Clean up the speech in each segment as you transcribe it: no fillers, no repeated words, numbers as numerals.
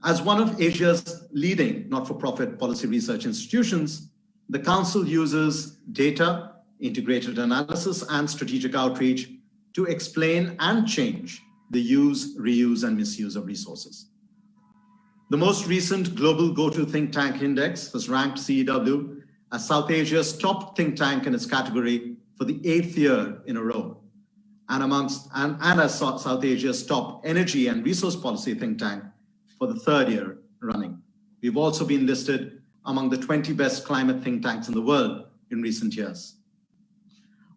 As one of Asia's leading not-for-profit policy research institutions, the Council uses data, integrated analysis, and strategic outreach to explain and change the use, reuse, and misuse of resources. The most recent Global Go-To Think Tank Index has ranked CEEW as South Asia's top think tank in its category for the 8th year in a row, and as South Asia's top energy and resource policy think tank for the 3rd year running. We've also been listed among the 20 best climate think tanks in the world in recent years.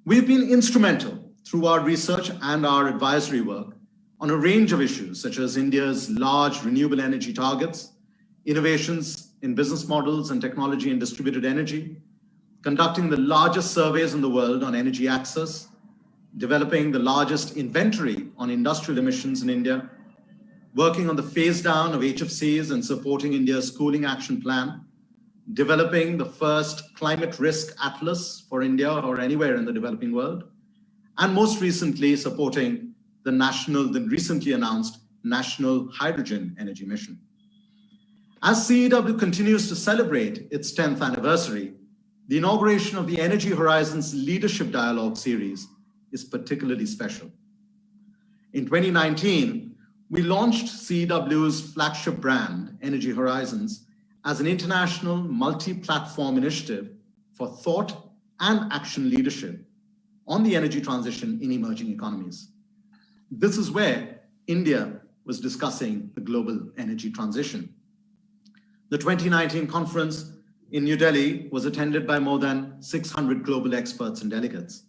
We've been instrumental through our research and our advisory work on a range of issues, such as India's large renewable energy targets, innovations in business models and technology in distributed energy, conducting the largest surveys in the world on energy access, developing the largest inventory on industrial emissions in India, working on the phase down of HFCs and supporting India's cooling action plan, developing the first climate risk atlas for India or anywhere in the developing world, and most recently supporting the recently announced National Hydrogen Energy Mission. As CEEW continues to celebrate its 10th anniversary, the inauguration of the Energy Horizons Leadership Dialogue series is particularly special. In 2019, we launched CEEW's flagship brand, Energy Horizons, as an international multi-platform initiative for thought and action leadership on the energy transition in emerging economies. This is where India was discussing the global energy transition. The 2019 conference in New Delhi was attended by more than 600 global experts and delegates,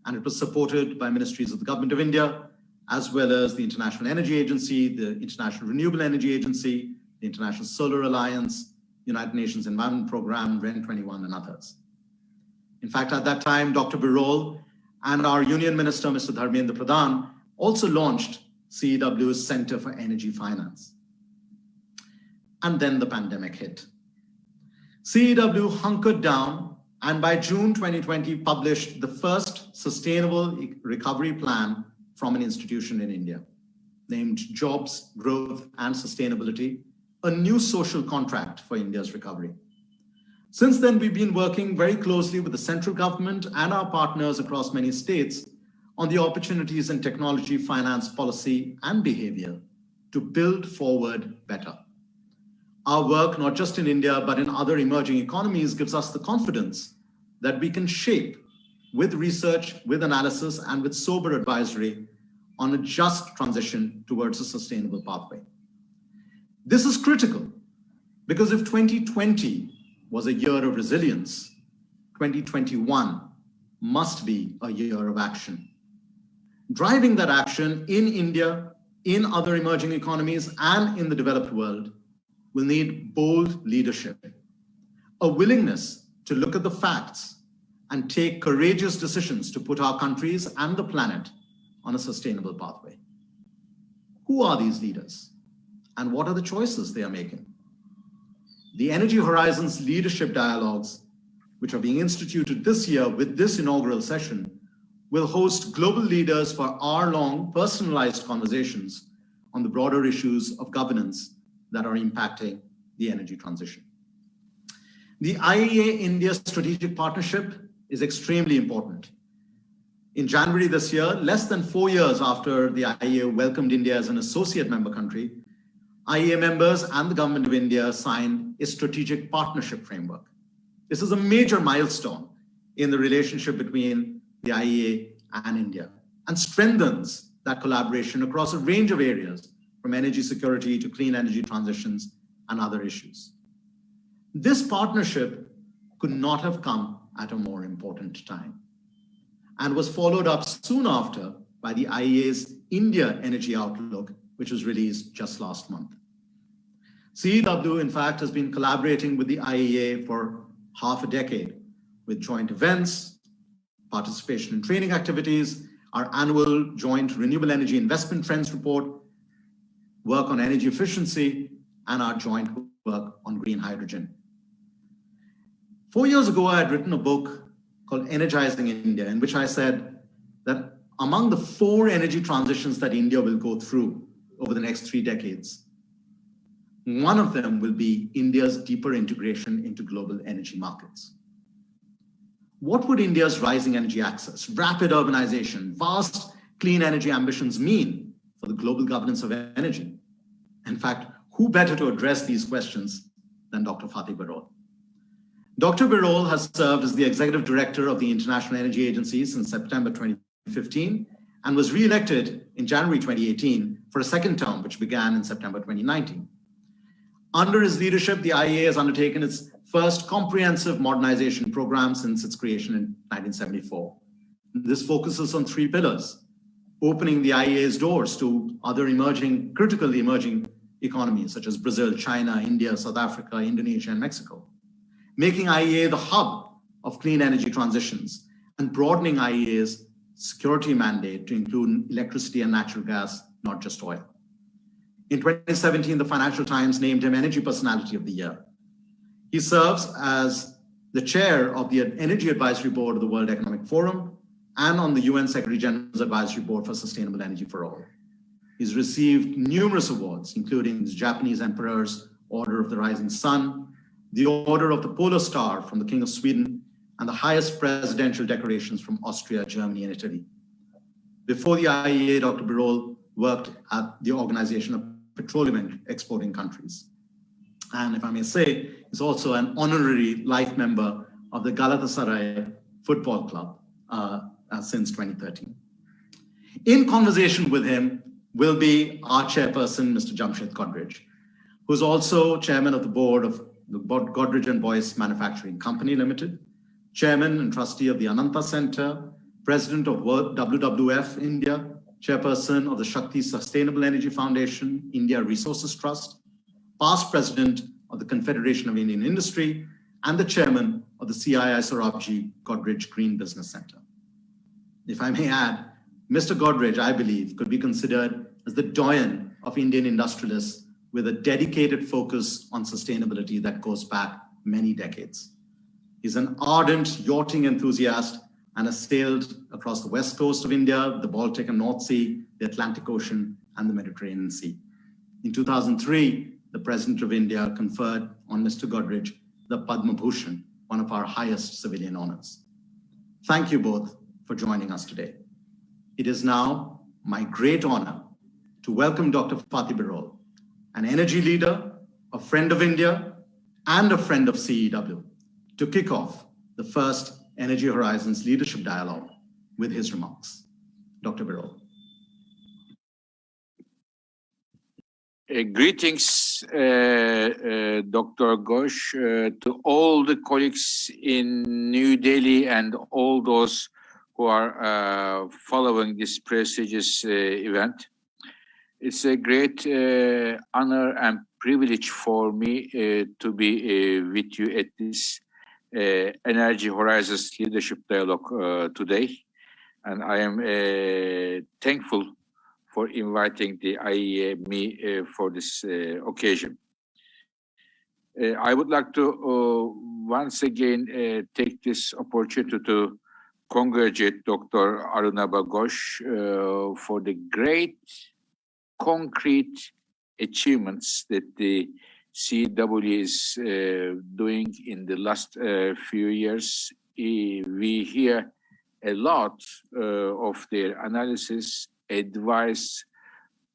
and it was supported by ministries of the Government of India, as well as the International Energy Agency, the International Renewable Energy Agency, the International Solar Alliance, United Nations Environment Programme, REN 21, and others. In fact, at that time, Dr. Birol and our Union Minister, Mr. Dharmendra Pradhan, also launched CEEW's Center for Energy Finance. And then the pandemic hit. CEEW hunkered down and by June 2020 published the first sustainable recovery plan from an institution in India, named Jobs, Growth and Sustainability, a new social contract for India's recovery. Since then, we've been working very closely with the central government and our partners across many states on the opportunities in technology, finance, policy, and behavior to build forward better. Our work, not just in India, but in other emerging economies, gives us the confidence that we can shape, with research, with analysis, and with sober advisory, on a just transition towards a sustainable pathway. This is critical because if 2020 was a year of resilience, 2021 must be a year of action. Driving that action in India, in other emerging economies, and in the developed world will need bold leadership, a willingness to look at the facts and take courageous decisions to put our countries and the planet on a sustainable pathway. Who are these leaders? And what are the choices they are making? The Energy Horizons Leadership Dialogues, which are being instituted this year with this inaugural session, will host global leaders for hour-long personalized conversations on the broader issues of governance that are impacting the energy transition. The Iaea-India strategic partnership is extremely important. In January this year, less than 4 years after the Iaea welcomed India as an associate member country, Iaea members and the Government of India signed a strategic partnership framework. This is a major milestone in the relationship between the Iaea and India and strengthens that collaboration across a range of areas, from energy security to clean energy transitions and other issues. This partnership could not have come at a more important time and was followed up soon after by the IEA's India Energy Outlook, which was released just last month. CEEW, in fact, has been collaborating with the IEA for half a decade with joint events, participation in training activities, our annual joint renewable energy investment trends report, work on energy efficiency, and our joint work on green hydrogen. 4 years ago, I had written a book called Energizing India, in which I said that among the 4 energy transitions that India will go through over the next 3 decades, One of them will be India's deeper integration into global energy markets. What would India's rising energy access, rapid urbanization, vast clean energy ambitions mean for the global governance of energy? In fact, who better to address these questions than Dr. Fatih Birol? Dr. Birol has served as the Executive Director of the International Energy Agency since September 2015 and was re-elected in January 2018 for a second term, which began in September 2019. Under his leadership, the IEA has undertaken its first comprehensive modernization program since its creation in 1974. This focuses on three pillars: opening the IEA's doors to other critically emerging economies such as Brazil, China, India, South Africa, Indonesia, and Mexico; making IEA the hub of clean energy transitions; and broadening IEA's security mandate to include electricity and natural gas, not just oil. In 2017, the Financial Times named him Energy Personality of the Year. He serves as the chair of the Energy Advisory Board of the World Economic Forum and on the UN Secretary General's Advisory Board for Sustainable Energy for All. He's received numerous awards, including the Japanese Emperor's Order of the Rising Sun, the Order of the Polar Star from the King of Sweden, and the highest presidential decorations from Austria, Germany, and Italy. Before the IEA, Dr. Birol worked at the Organization of Petroleum Exporting Countries. And if I may say, he's also an honorary life member of the Galatasaray Football Club since 2013. In conversation with him will be our chairperson, Mr. Jamshyd Godrej, who's also chairman of the board of the Godrej and Boyce Manufacturing Company Limited, chairman and trustee of the Ananta Center, president of WWF India, chairperson of the Shakti Sustainable Energy Foundation, India Resources Trust, past president of the Confederation of Indian Industry, and the chairman of the CEEW Sorabji Godrej Green Business Center. If I may add, Mr. Godrej, I believe, could be considered as the doyen of Indian industrialists with a dedicated focus on sustainability that goes back many decades. He's an ardent yachting enthusiast and has sailed across the west coast of India, the Baltic and North Sea, the Atlantic Ocean, and the Mediterranean Sea. In 2003, the President of India conferred on Mr. Godrej the Padma Bhushan, one of our highest civilian honors. Thank you both for joining us today. It is now my great honor to welcome Dr. Fatih Birol, an energy leader, a friend of India, and a friend of CEEW, to kick off the first Energy Horizons Leadership Dialogue with his remarks. Dr. Birol. Greetings, Dr. Ghosh, to all the colleagues in New Delhi and all those who are following this prestigious event. It's a great honor and privilege for me to be with you at this Energy Horizons Leadership Dialogue today. And I am thankful for inviting the IEA me for this occasion. I would like to once again take this opportunity to congratulate Dr. Arunabha Ghosh for the great concrete achievements that the CEEW is doing in the last few years. We hear a lot of their analysis, advice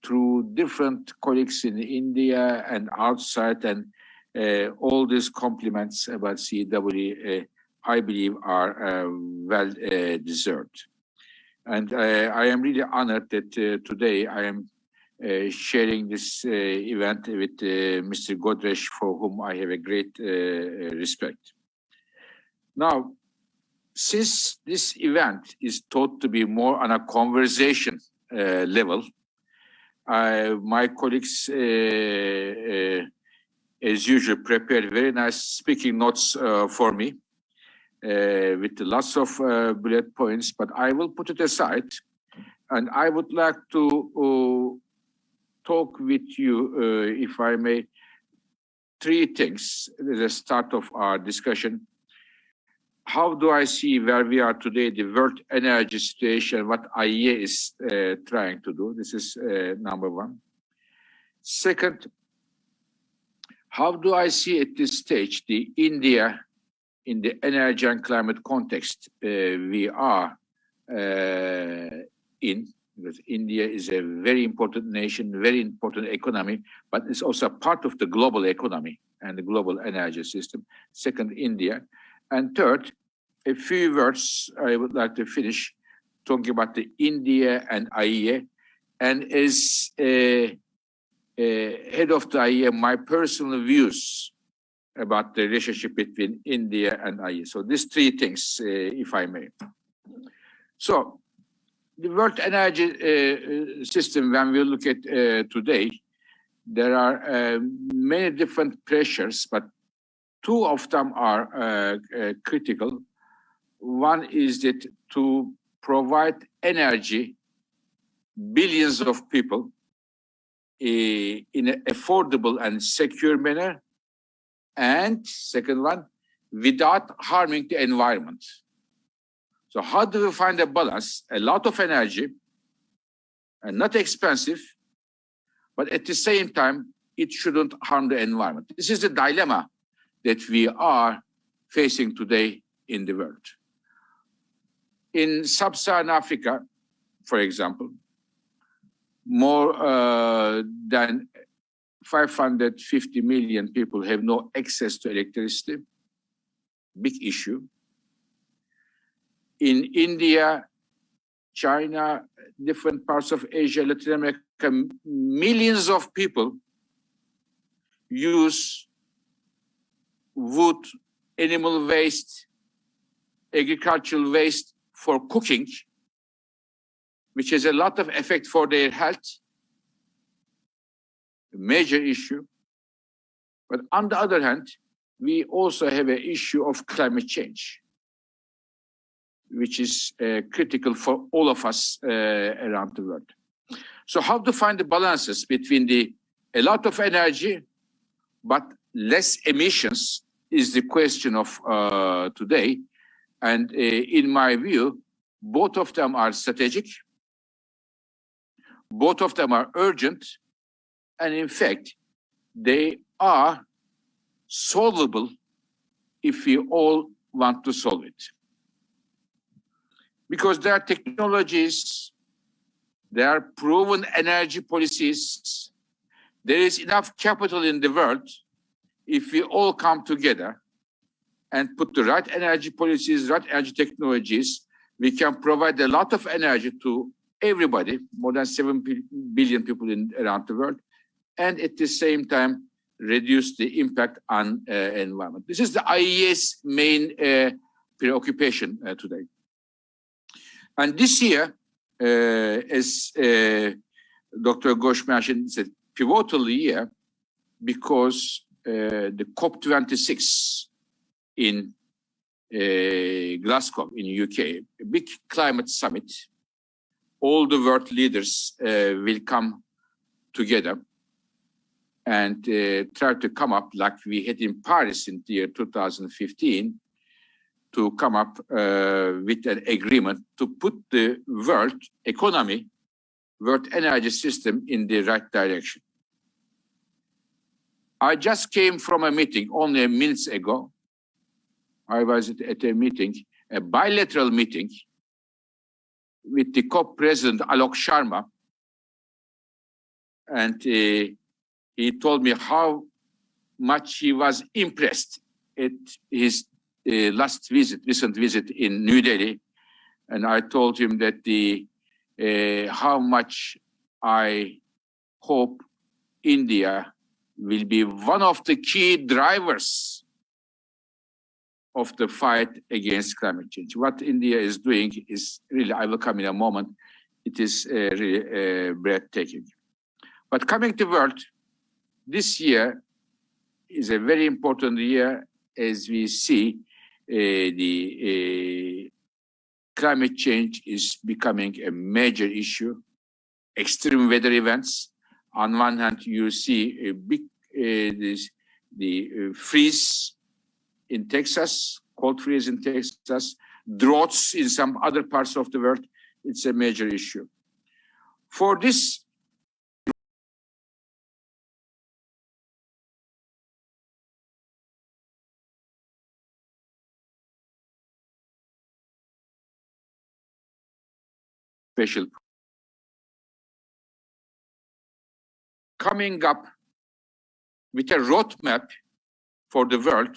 through different colleagues in India and outside, and all these compliments about CEEW, I believe, are well deserved. And I am really honored that today I am sharing this event with Mr. Godrej, for whom I have a great respect. Now, since this event is thought to be more on a conversation level, my colleagues, as usual, prepared very nice speaking notes for me with lots of bullet points, but I will put it aside, and I would like to talk with you, if I may, three things at the start of our discussion. How do I see where we are today, the world energy situation, what IEA is trying to do? This is number one. Second, How do I see at this stage the India in the energy and climate context we are in? Because India is a very important nation, very important economy, but it's also part of the global economy and the global energy system. Second, India. And third, a few words I would like to finish talking about the India and Iaea. And as head of the Iaea, my personal views about the relationship between India and Iaea. So these three things, if I may. So the world energy system, when we look at today, there are many different pressures, but two of them are critical. One is that to provide energy, billions of people in an affordable and secure manner. And second one, without harming the environment. So how do we find a balance? A lot of energy and not expensive, but at the same time, it shouldn't harm the environment. This is the dilemma that we are facing today in the world. In sub-Saharan Africa, for example, more than 550 million people have no access to electricity. Big issue. In India, China, different parts of Asia, Latin America, millions of people use wood, animal waste, agricultural waste for cooking, which has a lot of effect for their health. A major issue. But on the other hand, we also have an issue of climate change, which is critical for all of us around the world. So how to find the balances between a lot of energy, but less emissions is the question of today. And in my view, both of them are strategic, both of them are urgent, and in fact, they are solvable if we all want to solve it. Because there are technologies, there are proven energy policies, there is enough capital in the world. If we all come together and put the right energy policies, right energy technologies, we can provide a lot of energy to everybody, more than 7 billion people around the world, and at the same time, reduce the impact on environment. This is the IEA's main preoccupation today. And this year, as Dr. Godrej mentioned, it's a pivotal year because the COP26 in Glasgow in UK, a big climate summit, all the world leaders will come together and try to come up like we had in Paris in the year 2015, to come up with an agreement to put the world economy, world energy system in the right direction. I just came from a meeting only a minute ago. I was at a meeting, a bilateral meeting with the COP president, Alok Sharma. And he told me how much he was impressed at his recent visit in New Delhi. And I told him that how much I hope India will be one of the key drivers of the fight against climate change. What India is doing is really, I will come in a moment, it is really breathtaking. But coming to world, this year is a very important year as we see the climate change is becoming a major issue. Extreme weather events. On one hand, you see a big freeze in Texas, cold freeze in Texas, droughts in some other parts of the world. It's a major issue. For this special coming up with a roadmap for the world,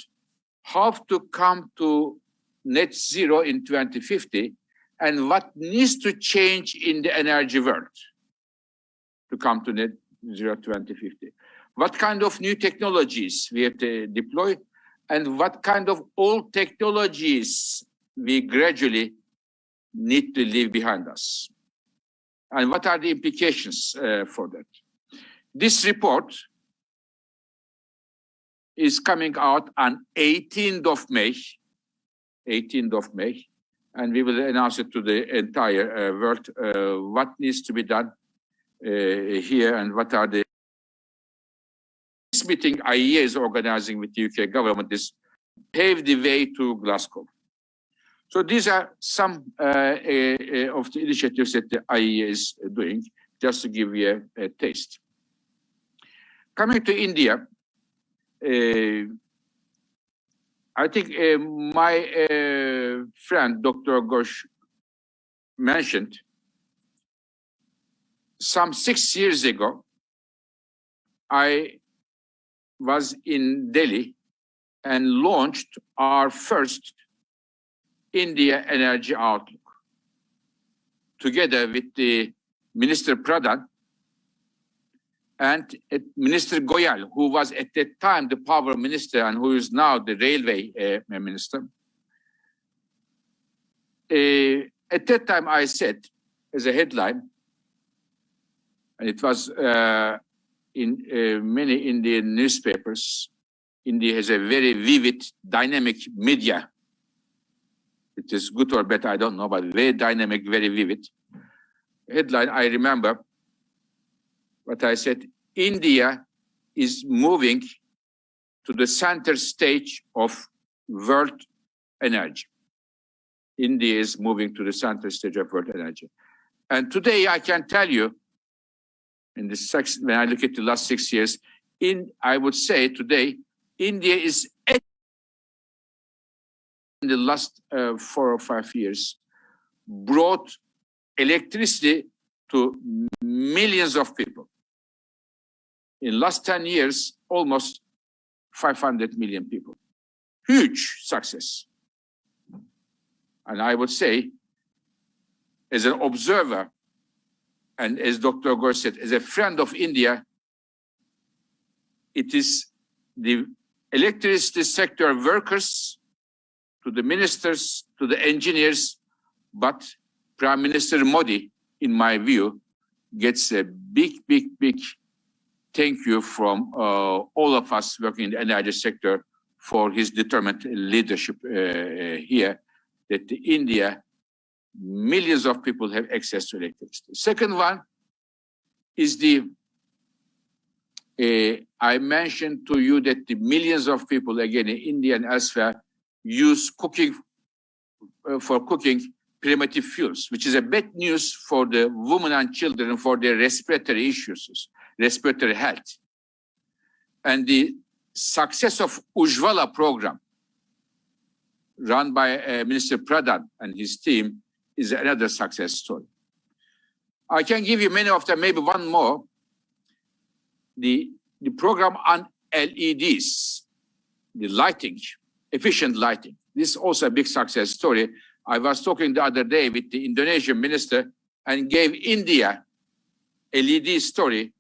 how to come to net zero in 2050, and what needs to change in the energy world to come to net zero 2050. What kind of new technologies we have to deploy, and what kind of old technologies we gradually need to leave behind us. And what are the implications for that? This report is coming out on 18th of May, and we will announce it to the entire world, what needs to be done here and what are the... This meeting Iaea is organizing with the UK government is pave the way to Glasgow. So these are some of the initiatives that the Iaea is doing, just to give you a taste. Coming to India, I think my friend, Dr. Godrej, mentioned some 6 years ago, I was in Delhi and launched our first India Energy Outlook, together with the Minister Pradhan and Minister Goyal, who was at that time the power minister and who is now the railway minister. At that time I said, as a headline, and it was in many Indian newspapers, India has a very vivid, dynamic media. It is good or bad, I don't know, but very dynamic, very vivid. Headline, I remember what I said, India is moving to the center stage of world energy. India is moving to the center stage of world energy. And today I can tell you, in the when I look at the last 6 years, I would say today, India is in the last 4 or 5 years, brought electricity to millions of people. In last 10 years, almost 500 million people. Huge success. And I would say, as an observer, and as Dr. Godrej said, as a friend of India, it is the electricity sector workers, to the ministers, to the engineers, but Prime Minister Modi, in my view, gets a big thank you from all of us working in the energy sector for his determined leadership here, that India, millions of people have access to electricity. Second one is I mentioned to you that the millions of people, again, in India and elsewhere, use for cooking primitive fuels, which is a bad news for the women and children for their respiratory issues, respiratory health. And the success of Ujjwala program, run by Minister Pradhan and his team, is another success story. I can give you many of them, maybe one more. The program on LEDs, the lighting, efficient lighting. This is also a big success story. I was talking the other day with the Indonesian minister and gave India LED story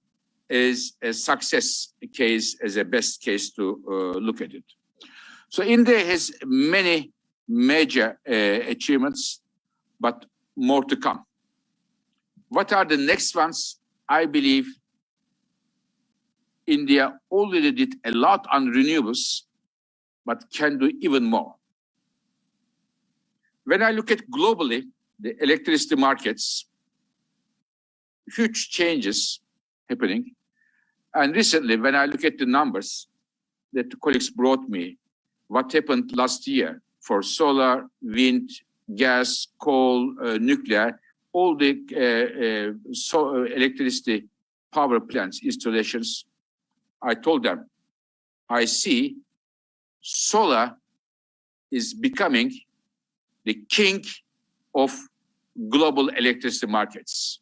as a success case, as a best case to look at it. So India has many major achievements, but more to come. What are the next ones? I believe India already did a lot on renewables, but can do even more. When I look at globally, the electricity markets, huge changes happening. And recently, when I look at the numbers that the colleagues brought me, what happened last year for solar, wind, gas, coal, nuclear, all the electricity power plants installations, I told them, I see solar is becoming the king of global electricity markets.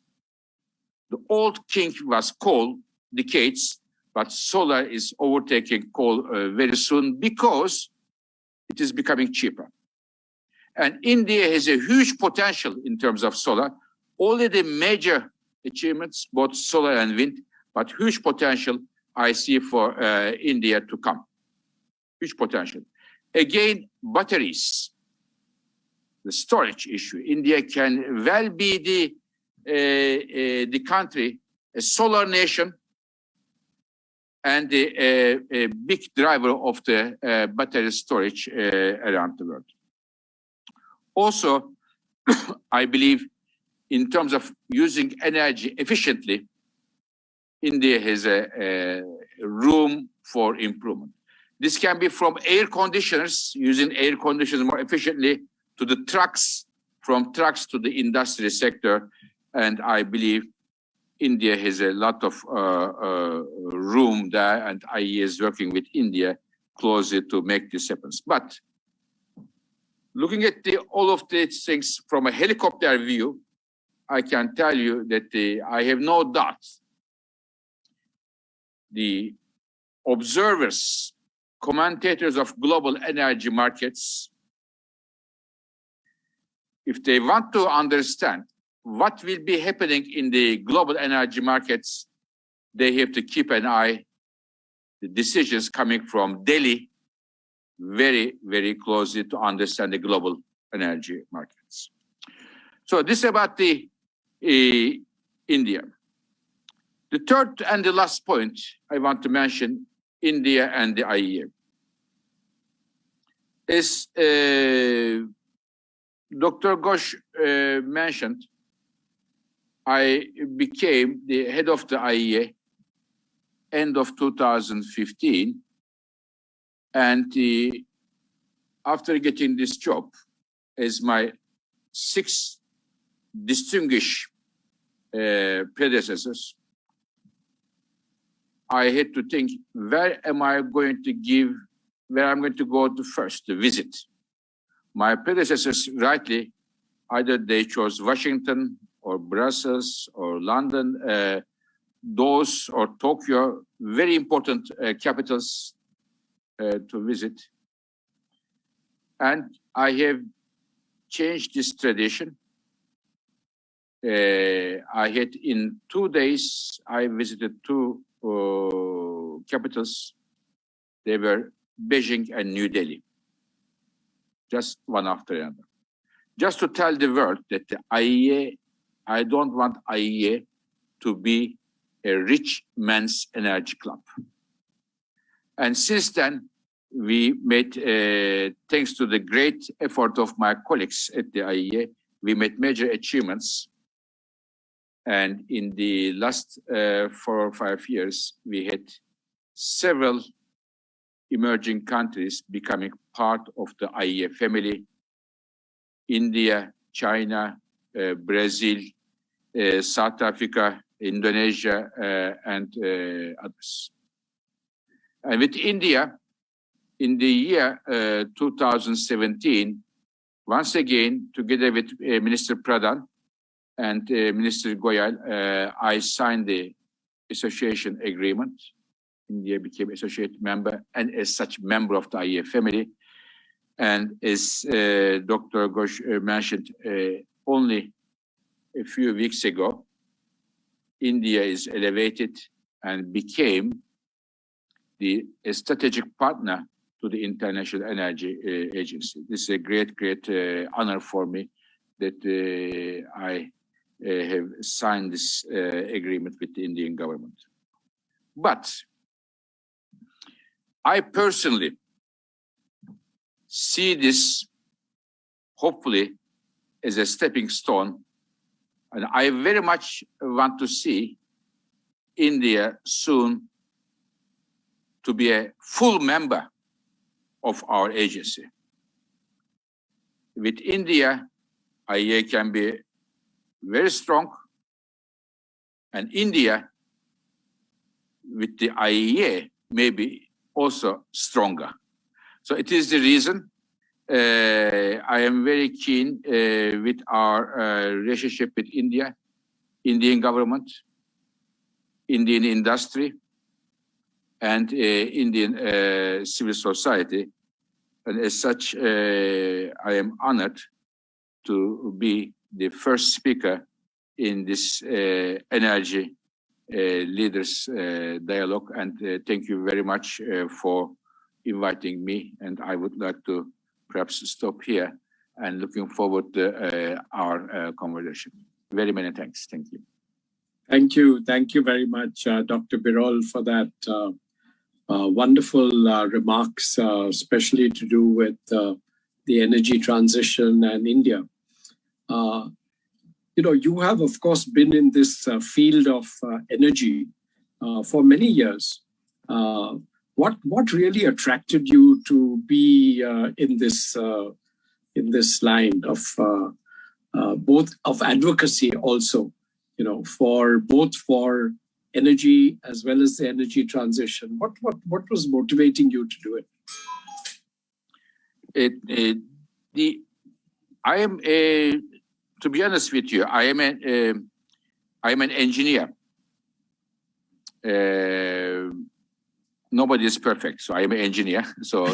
The old king was coal decades, but solar is overtaking coal very soon because it is becoming cheaper. And India has a huge potential in terms of solar. Already major achievements, both solar and wind, but huge potential I see for India to come. Huge potential. Again, batteries, the storage issue. India can well be the country, a solar nation, and a big driver of the battery storage around the world. Also, I believe in terms of using energy efficiently, India has a room for improvement. This can be from air conditioners, using air conditioners more efficiently, to the trucks, from trucks to the industry sector. And I believe India has a lot of room there, and IEA is working with India closely to make this happen. But looking at all of these things from a helicopter view, I can tell you that I have no doubt the observers, commentators of global energy markets, if they want to understand what will be happening in the global energy markets, they have to keep an eye the decisions coming from Delhi very, very closely to understand the global energy markets. So this is about the India. The third and the last point I want to mention, India and the IEA. As Dr. Ghosh mentioned, I became the head of the IEA end of 2015. And after getting this job as my 6 distinguished predecessors, I had to think, where am I going to go to first to visit? My predecessors, rightly, either they chose Washington or Brussels or London, those or Tokyo, very important capitals to visit. And I have changed this tradition. I had in 2 days, I visited 2 capitals. They were Beijing and New Delhi, just one after another. Just to tell the world that the IEA, I don't want IEA to be a rich man's energy club. And since then, we made, thanks to the great effort of my colleagues at the IEA, we made major achievements. And in the last 4 or 5 years, we had several emerging countries becoming part of the IEA family: India, China, Brazil, South Africa, Indonesia, and others. And with India, in the year 2017, once again, together with Minister Pradhan and Minister Goyal, I signed the association agreement. India became associate member and as such member of the IEA family. And as Dr. Ghosh mentioned, only a few weeks ago, India is elevated and became the strategic partner to the International Energy Agency. This is a great, great honor for me that I have signed this agreement with the Indian government. But I personally see this, hopefully, as a stepping stone. And I very much want to see India soon to be a full member of our agency. With India, IEA can be very strong, and India with the IEA may be also stronger. So it is the reason I am very keen with our relationship with India, Indian government, Indian industry, and Indian civil society. And as such, I am honored to be the first speaker in this energy leaders dialogue. And thank you very much for inviting me. And I would like to perhaps stop here and looking forward to our conversation. Very many thanks. Thank you. Thank you. Thank you very much, Dr. Birol, for that wonderful remarks, especially to do with the energy transition and India. You have, of course, been in this field of energy for many years. What really attracted you to be in this line of both of advocacy also, for energy as well as the energy transition? What was motivating you to do it? I am to be honest with you, I am an engineer. Nobody is perfect, so I am an engineer. So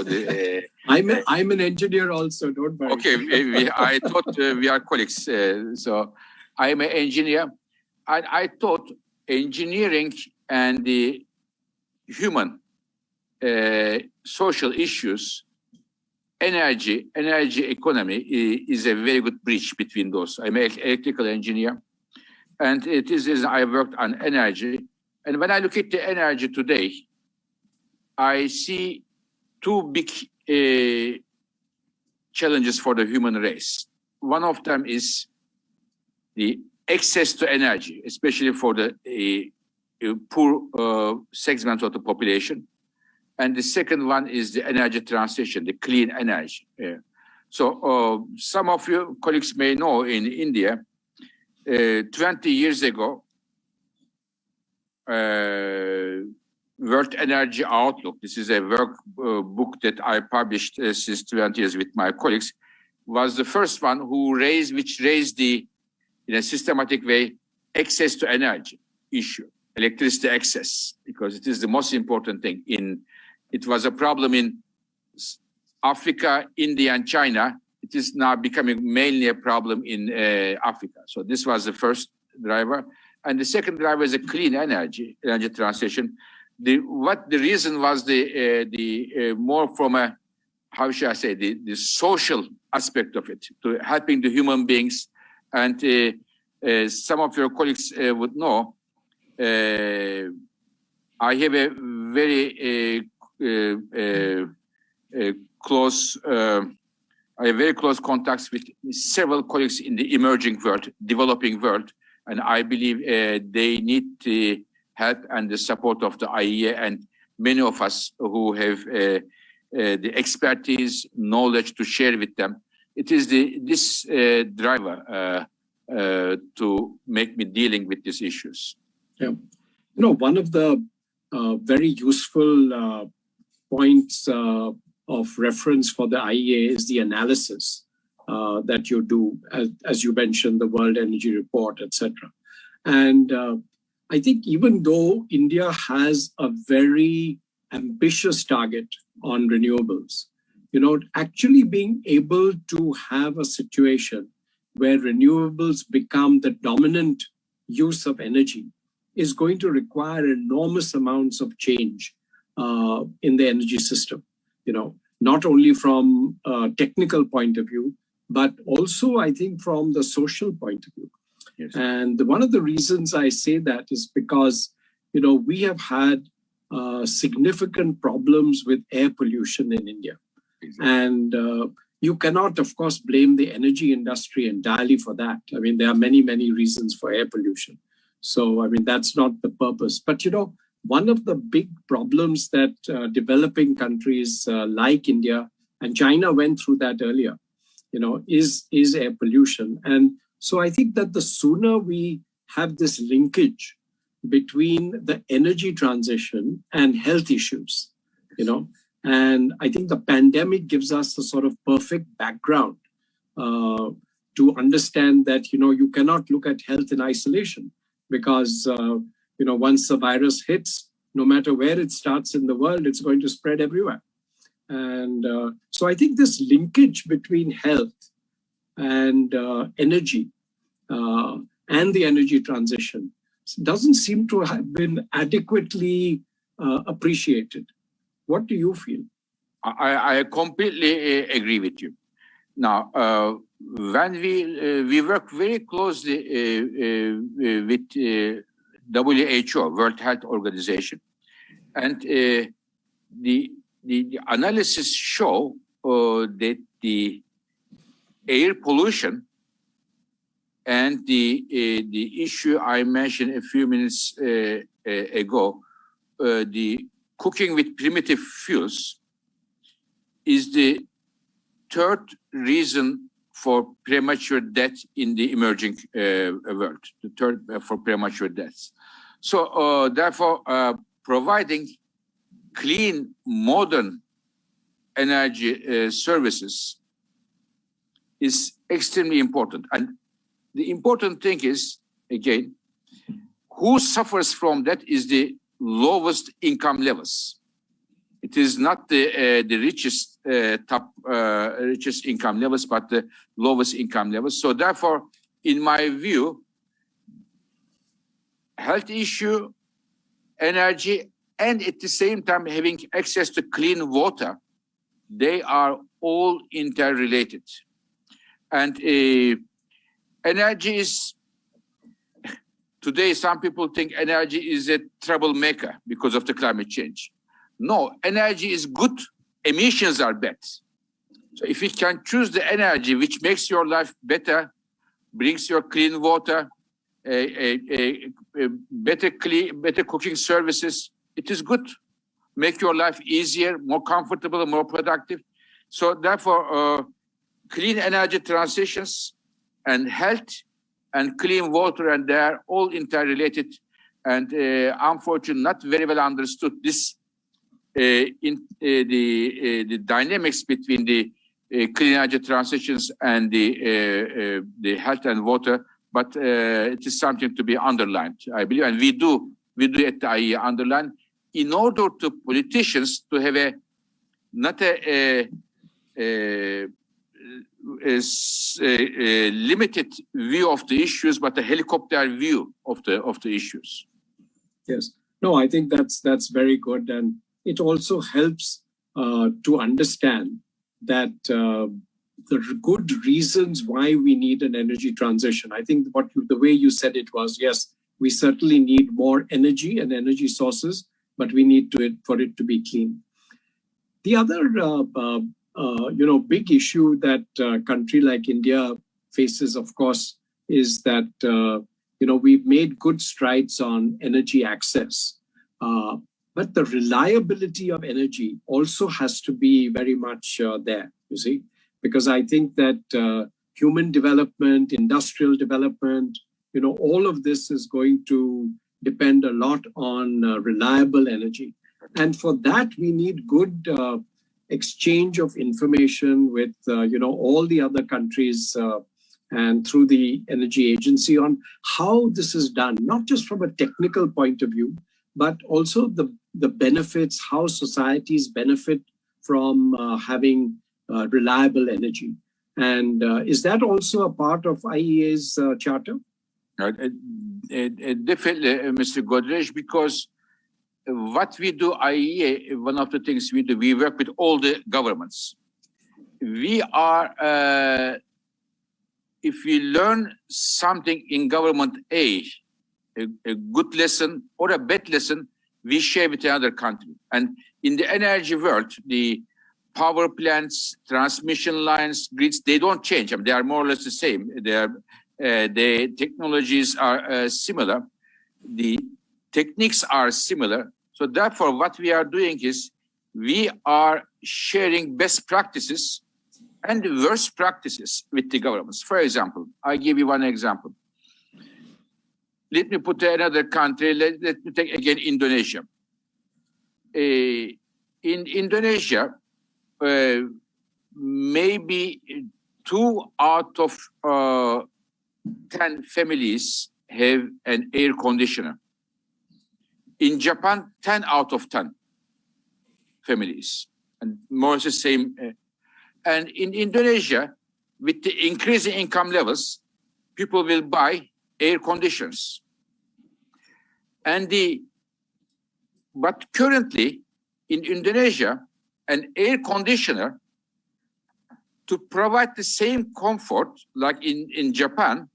I'm an engineer also. Don't worry. Okay, I thought we are colleagues. So I am an engineer. I thought engineering and the human social issues, energy economy is a very good bridge between those. I'm an electrical engineer, and it is I worked on energy. And when I look at the energy today, I see two big challenges for the human race. One of them is the access to energy, especially for the poor segment of the population. And the second one is the energy transition, the clean energy. So some of your colleagues may know in India, 20 years ago, World Energy Outlook, this is a book that I published since 20 years with my colleagues, was the first one which raised the, in a systematic way, access to energy issue, electricity access, because it is the most important thing. It was a problem in Africa, India, and China. It is now becoming mainly a problem in Africa. So this was the first driver. And the second driver is a clean energy transition. The reason was the more from a, how should I say, the social aspect of it, to helping the human beings. And some of your colleagues would know, I have a very close contacts with several colleagues in the emerging world, developing world, and I believe they need the help and the support of the Iaea and many of us who have the expertise, knowledge to share with them. It is this driver to make me dealing with these issues. Yeah, one of the very useful points of reference for the Iaea is the analysis that you do, as you mentioned, the World Energy Report, etc. And I think even though India has a very ambitious target on renewables, actually being able to have a situation where renewables become the dominant use of energy is going to require enormous amounts of change in the energy system, not only from a technical point of view, but also I think from the social point of view. Yes. And one of the reasons I say that is because, we have had significant problems with air pollution in India. Exactly. And you cannot, of course, blame the energy industry entirely for that. I mean, there are many, many reasons for air pollution. So, I mean, that's not the purpose. But, one of the big problems that developing countries like India and China went through that earlier, is air pollution. And so I think that the sooner we have this linkage between the energy transition and health issues, And I think the pandemic gives us a sort of perfect background to understand that, you cannot look at health in isolation because, once the virus hits, no matter where it starts in the world, it's going to spread everywhere. And so I think this linkage between health and energy and the energy transition doesn't seem to have been adequately appreciated. What do you feel? I completely agree with you. Now, when we work very closely with WHO, World Health Organization, and the analysis show that the air pollution and the issue I mentioned a few minutes ago, the cooking with primitive fuels, is the third reason for premature death in the emerging world, the third for premature deaths. So therefore, providing clean, modern energy services is extremely important. And the important thing is, again, who suffers from that is the lowest income levels. It is not the richest richest income levels, but the lowest income levels. So therefore, in my view, health issue, energy, and at the same time having access to clean water, they are all interrelated. And energy is, today some people think energy is a troublemaker because of the climate change. No, energy is good, emissions are bad. So if you can choose the energy which makes your life better, brings your clean water, better cooking services, it is good. Make your life easier, more comfortable, more productive. So therefore, clean energy transitions and health and clean water, and they are all interrelated. And unfortunately, not very well understood this in the dynamics between the clean energy transitions and the health and water. But it is something to be underlined, I believe, and we do at the Iaea underline, in order to politicians to have a not a limited view of the issues, but a helicopter view of the issues. Yes, no, I think that's very good, and it also helps to understand that the good reasons why we need an energy transition. I think the way you said it was, yes, we certainly need more energy and energy sources, but we need for it to be clean. The other big issue that a country like India faces, of course, is that we've made good strides on energy access, but the reliability of energy also has to be very much there, you see, because I think that human development, industrial development, all of this is going to depend a lot on reliable energy. And for that, we need good exchange of information with, all the other countries and through the Energy Agency on how this is done, not just from a technical point of view, but also the benefits, how societies benefit from having reliable energy. And is that also a part of IEA's charter? Definitely, Mr. Godrej, because what we do, IEA, one of the things we do, we work with all the governments. We are, if we learn something in government A, a good lesson or a bad lesson, we share with another country. And in the energy world, the power plants, transmission lines, grids, they don't change. I mean, they are more or less the same. The technologies are similar. The techniques are similar. So therefore, what we are doing is we are sharing best practices and worst practices with the governments. For example, I give you one example. Let me put another country. Let me take again Indonesia. in Indonesia, maybe 2 out of 10 families have an air conditioner. In Japan, 10 out of 10 families, and more or less the same. And in Indonesia, with the increasing income levels, people will buy air conditioners. But currently, in Indonesia, an air conditioner, to provide the same comfort like in Japan,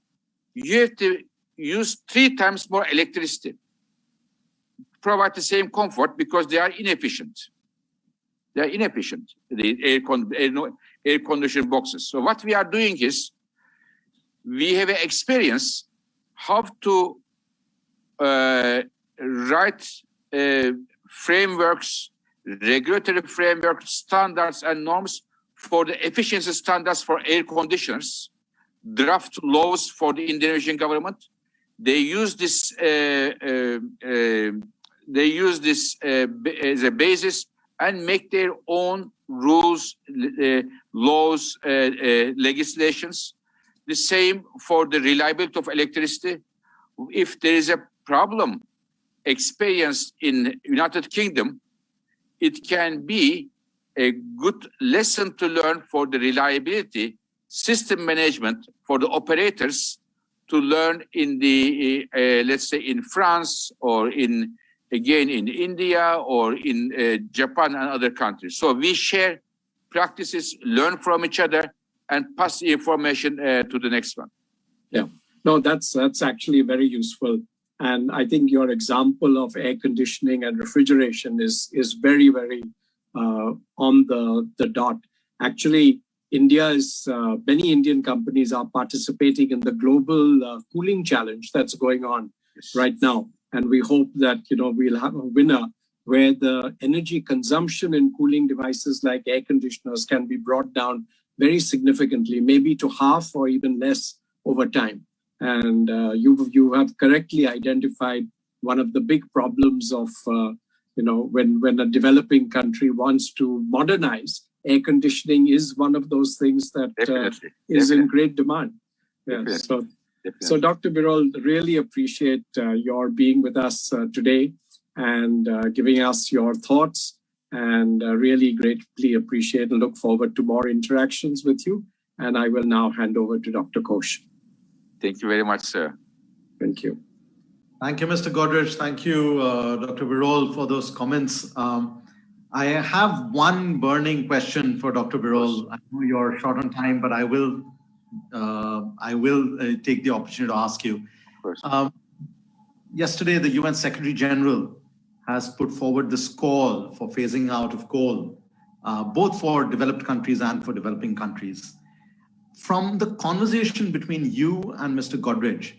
you have to use 3 times more electricity. Provide the same comfort because they are inefficient. They are inefficient, the air conditioning boxes. So what we are doing is, we have experience how to write frameworks, regulatory frameworks, standards and norms for the efficiency standards for air conditioners, draft laws for the Indonesian government. They use this as a basis and make their own rules, laws, legislations. The same for the reliability of electricity. If there is a problem experienced in United Kingdom, it can be a good lesson to learn for the reliability, system management for the operators to learn in the, let's say in France or in India or in Japan and other countries. So we share practices, learn from each other, and pass the information to the next one. Yeah, no, that's actually very useful. And I think your example of air conditioning and refrigeration is very, very on the dot. Actually, many Indian companies are participating in the global cooling challenge that's going on right now. And we hope that, we'll have a winner where the energy consumption in cooling devices like air conditioners can be brought down very significantly, maybe to half or even less over time. And you have correctly identified one of the big problems of, when a developing country wants to modernize, air conditioning is one of those things that is in great demand. Yeah, so Dr. Birol, really appreciate your being with us today and giving us your thoughts, and really greatly appreciate and look forward to more interactions with you. And I will now hand over to Dr. Ghosh. Thank you very much, sir. Thank you. Thank you, Mr. Godrej. Thank you, Dr. Birol, for those comments. I have one burning question for Dr. Birol. I know you're short on time, but I will take the opportunity to ask you. Yesterday, the UN Secretary General has put forward this call for phasing out of coal, both for developed countries and for developing countries. From the conversation between you and Mr. Godrej,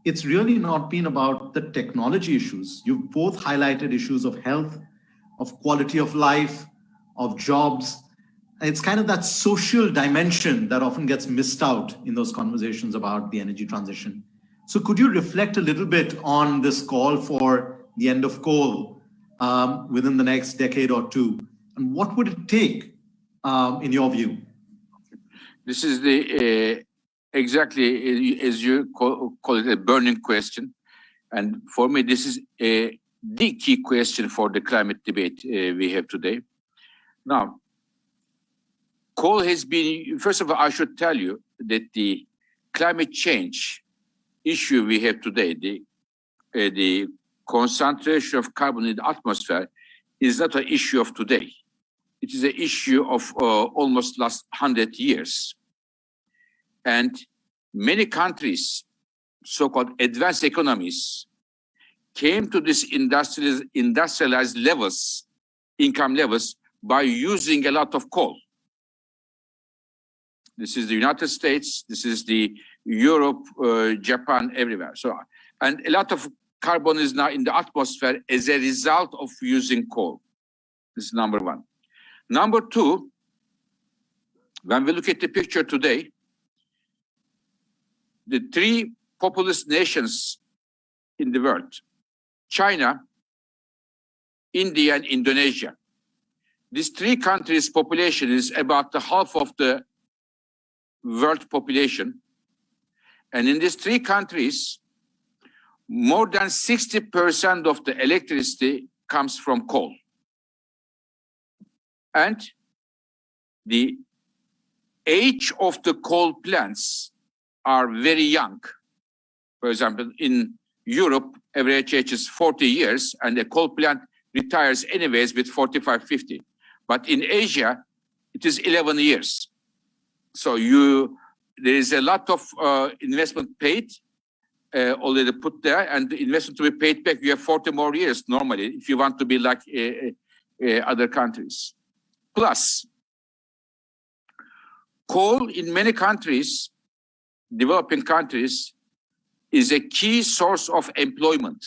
it's really not been about the technology issues. You've both highlighted issues of health, of quality of life, of jobs. It's kind of that social dimension that often gets missed out in those conversations about the energy transition. So could you reflect a little bit on this call for the end of coal within the next decade or two? And what would it take, in your view? This is the exactly as you call it, a burning question. And for me, this is the key question for the climate debate we have today. Now, coal has been, first of all, I should tell you that the climate change issue we have today, the concentration of carbon in the atmosphere, is not an issue of today. It is an issue of almost last 100 years. And many countries, so-called advanced economies, came to this industrialized levels, income levels, by using a lot of coal. This is the United States, this is the Europe, Japan, everywhere. So, and a lot of carbon is now in the atmosphere as a result of using coal. This is number one. Number two, when we look at the picture today, the 3 populous nations in the world, China, India, and Indonesia, these three countries' population is about the half of the world population. And in these three countries, more than 60% of the electricity comes from coal. And the age of the coal plants are very young. For example, in Europe, average age is 40 years, and a coal plant retires anyways with 45, 50. But in Asia, it is 11 years. So there is a lot of investment paid, already put there, and the investment to be paid back, you have 40 more years normally, if you want to be like other countries. Plus, coal in many countries, developing countries, is a key source of employment.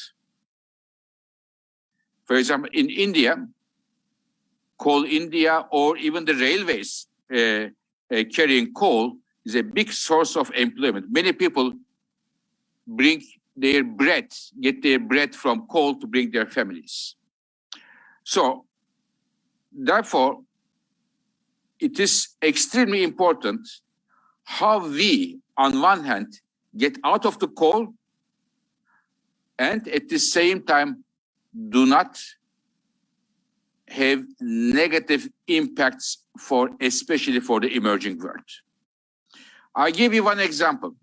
For example, in India, Coal India, or even the railways carrying coal, is a big source of employment. Many people bring their bread, get their bread from coal to bring their families. So, therefore, it is extremely important how we, on one hand, get out of the coal, and at the same time, do not have negative impacts especially for the emerging world. I'll give you one example.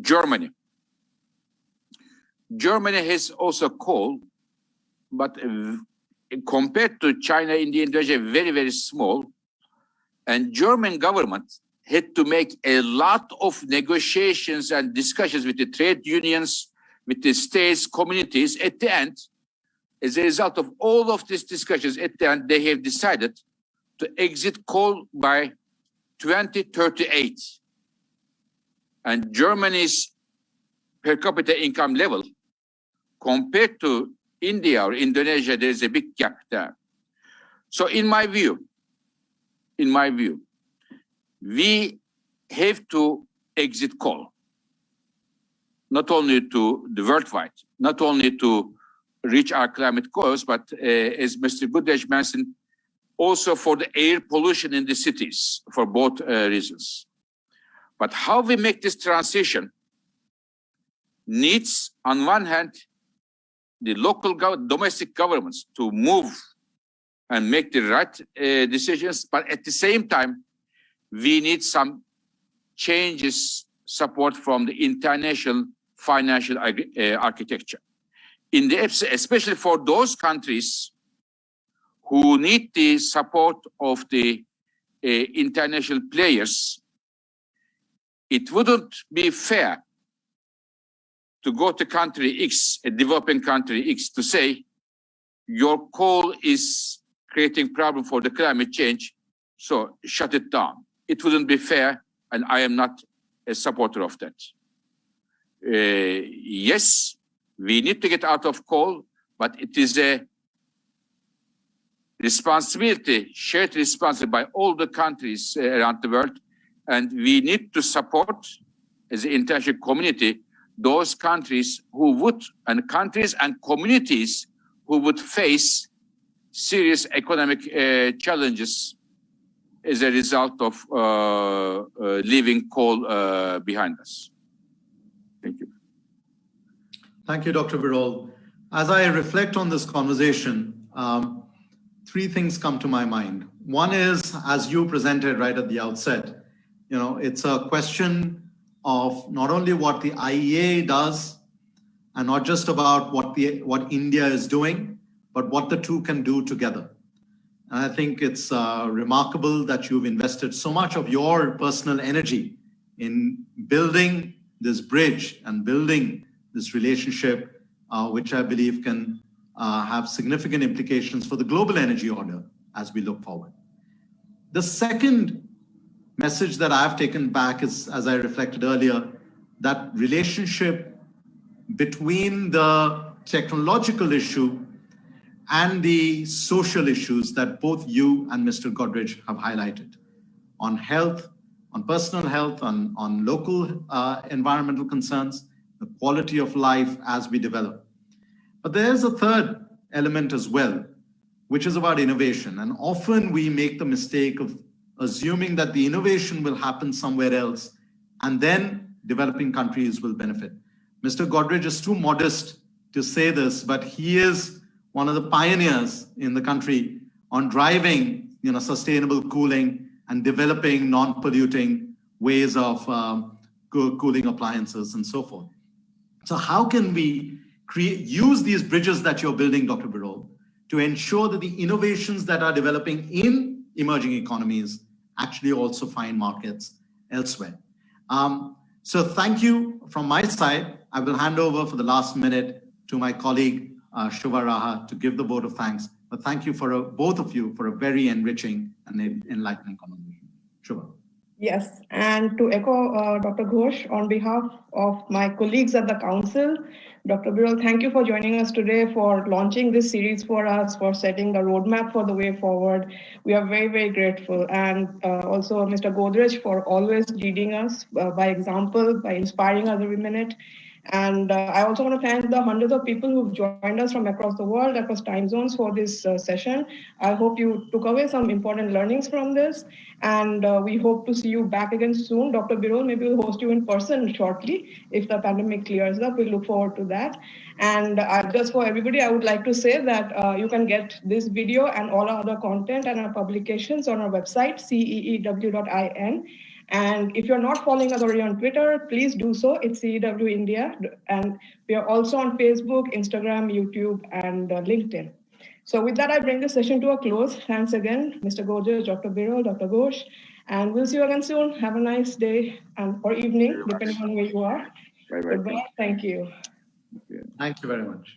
Germany. Germany has also coal, but compared to China, India, Indonesia, very, very small. And German government had to make a lot of negotiations and discussions with the trade unions, with the states, communities. At the end, as a result of all of these discussions, at the end, they have decided to exit coal by 2038. And Germany's per capita income level, compared to India or Indonesia, there is a big gap there. So in my view, we have to exit coal, not only to the worldwide, not only to reach our climate goals, but as Mr. Godrej mentioned, also for the air pollution in the cities, for both reasons. But how we make this transition needs, on one hand, the local domestic governments to move and make the right decisions, but at the same time, we need some changes, support from the international financial architecture. Especially for those countries who need the support of the international players, it wouldn't be fair to go to country X, a developing country X, to say, your coal is creating problem for the climate change, so shut it down. It wouldn't be fair, and I am not a supporter of that. Yes, we need to get out of coal, but it is a responsibility, shared responsibility by all the countries around the world, and we need to support, as an international community, those countries who would, and countries and communities who would face serious economic challenges as a result of leaving coal behind us. Thank you. Thank you, Dr. Birol. As I reflect on this conversation, three things come to my mind. One is, as you presented right at the outset, it's a question of not only what the IEA does, and not just about what India is doing, but what the two can do together. And I think it's remarkable that you've invested so much of your personal energy in building this bridge and building this relationship, which I believe can have significant implications for the global energy order as we look forward. The second message that I've taken back is, as I reflected earlier, that relationship between the technological issue and the social issues that both you and Mr. Godrej have highlighted on health, on personal health, on local environmental concerns, the quality of life as we develop. But there's a third element as well, which is about innovation. And often we make the mistake of assuming that the innovation will happen somewhere else and then developing countries will benefit. Mr. Godrej is too modest to say this, but he is one of the pioneers in the country on driving, sustainable cooling and developing non-polluting ways of cooling appliances and so forth. So how can we use these bridges that you're building, Dr. Birol, to ensure that the innovations that are developing in emerging economies actually also find markets elsewhere? So thank you from my side. I will hand over for the last minute to my colleague, Shubha Raha, to give the vote of thanks. But thank you for both of you for a very enriching and enlightening conversation. Shubha. Yes, and to echo Dr. Ghosh, on behalf of my colleagues at the Council, Dr. Birol, thank you for joining us today, for launching this series for us, for setting the roadmap for the way forward. We are very, very grateful. And also Mr. Godrej for always leading us by example, by inspiring us every minute. And I also want to thank the hundreds of people who've joined us from across the world, across time zones for this session. I hope you took away some important learnings from this. And we hope to see you back again soon. Dr. Birol, maybe we'll host you in person shortly if the pandemic clears up. We look forward to that. And just for everybody, I would like to say that you can get this video and all our other content and our publications on our website, ceew.in. And if you're not following us already on Twitter, please do so. It's CEEW India. And we are also on Facebook, Instagram, YouTube, and LinkedIn. So with that, I bring this session to a close. Thanks again, Mr. Godrej, Dr. Birol, Dr. Ghosh. And we'll see you again soon. Have a nice day or evening, depending on where you are. Bye-bye. Goodbye. Thank you. Thank you very much.